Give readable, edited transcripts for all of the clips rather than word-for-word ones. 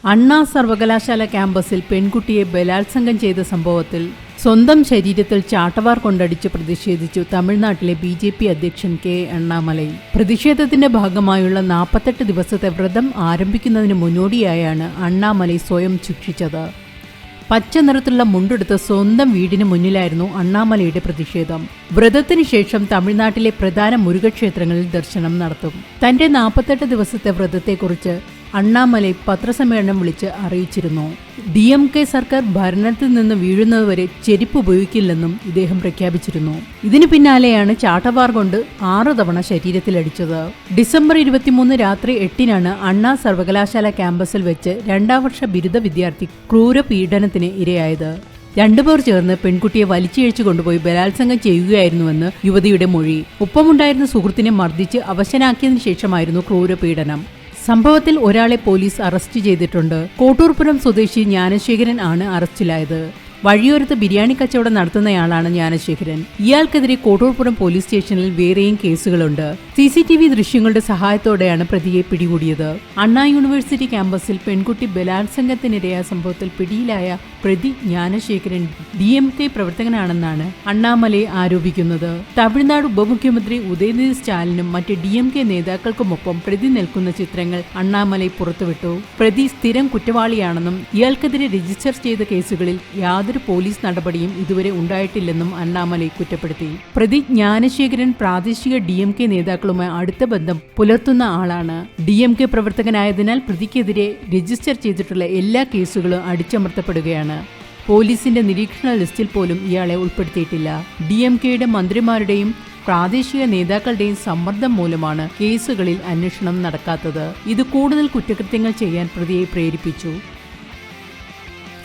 അണ്ണാ സർവകലാശാല ക്യാമ്പസിൽ പെൺകുട്ടിയെ ബലാത്സംഗം ചെയ്ത സംഭവത്തിൽ സ്വന്തം ശരീരത്തിൽ ചാട്ടവാർ കൊണ്ടടിച്ച് പ്രതിഷേധിച്ചു തമിഴ്നാട്ടിലെ BJP അധ്യക്ഷൻ കെ അണ്ണാമലൈ. പ്രതിഷേധത്തിന്റെ ഭാഗമായുള്ള 48 ദിവസത്തെ വ്രതം ആരംഭിക്കുന്നതിന് മുന്നോടിയായാണ് അണ്ണാമലൈ സ്വയം ശിക്ഷിച്ചത്. പച്ച നിറത്തിലുള്ള മുണ്ടെടുത്ത് സ്വന്തം വീടിന് മുന്നിലായിരുന്നു അണ്ണാമലയുടെ പ്രതിഷേധം. വ്രതത്തിന് ശേഷം തമിഴ്നാട്ടിലെ പ്രധാന മുരുകക്ഷേത്രങ്ങളിൽ ദർശനം നടത്തും. തന്റെ 48 ദിവസത്തെ വ്രതത്തെക്കുറിച്ച് അണ്ണാമലൈ പത്രസമ്മേളനം വിളിച്ച് അറിയിച്ചിരുന്നു. DMK സർക്കാർ ഭരണത്തിൽ നിന്ന് വീഴുന്നതുവരെ ചെരുപ്പ് ഉപയോഗിക്കില്ലെന്നും ഇദ്ദേഹം പ്രഖ്യാപിച്ചിരുന്നു. ഇതിനു പിന്നാലെയാണ് ചാട്ടവാർ കൊണ്ട് 6 തവണ ശരീരത്തിലടിച്ചത്. ഡിസംബർ 23 രാത്രി 8-നാണ് അണ്ണാ സർവകലാശാല ക്യാമ്പസിൽ വെച്ച് 2ാം വർഷ ബിരുദ വിദ്യാർത്ഥി ക്രൂരപീഡനത്തിന് ഇരയായത്. രണ്ടുപേർ ചേർന്ന് പെൺകുട്ടിയെ വലിച്ചിഴച്ചു കൊണ്ടുപോയി ബലാത്സംഗം ചെയ്യുകയായിരുന്നുവെന്ന് യുവതിയുടെ മൊഴി. ഒപ്പമുണ്ടായിരുന്ന സുഹൃത്തിനെ മർദ്ദിച്ച് അവശനാക്കിയതിനു ശേഷമായിരുന്നു ക്രൂരപീഡനം. സംഭവത്തിൽ ഒരാളെ പോലീസ് അറസ്റ്റ് ചെയ്തിട്ടുണ്ട്. കോട്ടൂർപുരം സ്വദേശി ജ്ഞാനശേഖരൻ ആണ് അറസ്റ്റിലായത്. വഴിയോരത്ത് ബിരിയാണി കച്ചവടം നടത്തുന്നയാളാണ് ജ്ഞാനശേഖരൻ. ഇയാൾക്കെതിരെ കോട്ടൂർപുരം പോലീസ് സ്റ്റേഷനിൽ വേറെയും കേസുകളുണ്ട്. CCTV ദൃശ്യങ്ങളുടെ സഹായത്തോടെയാണ് പ്രതിയെ പിടികൂടിയത്. അണ്ണാ യൂണിവേഴ്സിറ്റി ക്യാമ്പസിൽ പെൺകുട്ടി ബലാത്സംഗത്തിനിരയായ സംഭവത്തിൽ പിടിയിലായ പ്രതി ജ്ഞാനശേഖരൻ DMK പ്രവർത്തകനാണെന്നാണ് അണ്ണാമലൈ ആരോപിക്കുന്നത്. തമിഴ്നാട് ഉപമുഖ്യമന്ത്രി ഉദയനിധി സ്റ്റാലിനും മറ്റ് DMK നേതാക്കൾക്കുമൊപ്പം പ്രതി നിൽക്കുന്ന ചിത്രങ്ങൾ അണ്ണാമലൈ പുറത്തുവിട്ടു. പ്രതി സ്ഥിരം കുറ്റവാളിയാണെന്നും ഇയാൾക്കെതിരെ രജിസ്റ്റർ ചെയ്ത കേസുകളിൽ യാതൊരു പോലീസ് നടപടിയും ഇതുവരെ ഉണ്ടായിട്ടില്ലെന്നും അണ്ണാമലൈ കുറ്റപ്പെടുത്തി. പ്രതി ജ്ഞാനശേഖരൻ പ്രാദേശിക DMK നേതാക്കളുമായി അടുത്ത ബന്ധം പുലർത്തുന്ന ആളാണ്. DMK പ്രവർത്തകനായതിനാൽ പ്രതിക്കെതിരെ രജിസ്റ്റർ ചെയ്തിട്ടുള്ള എല്ലാ കേസുകളും അടിച്ചമർത്തപ്പെടുകയാണ്. പോലീസിന്റെ നിരീക്ഷണ ലിസ്റ്റിൽ പോലും ഇയാളെ ഉൾപ്പെടുത്തിയിട്ടില്ല. DMKയുടെ മന്ത്രിമാരുടെയും പ്രാദേശിക നേതാക്കളുടെയും സമ്മർദ്ദം മൂലമാണ് കേസുകളിൽ അന്വേഷണം നടക്കാത്തത്. ഇത് കൂടുതൽ കുറ്റകൃത്യങ്ങൾ ചെയ്യാൻ പ്രതിയെ പ്രേരിപ്പിച്ചു.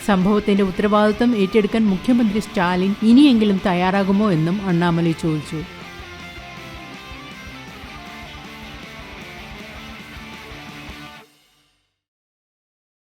സംഭവത്തിന്റെ ഉത്തരവാദിത്വം ഏറ്റെടുക്കാൻ മുഖ്യമന്ത്രി സ്റ്റാലിൻ ഇനിയെങ്കിലും തയ്യാറാകുമോ എന്നും അണ്ണാമലൈ ചോദിച്ചു.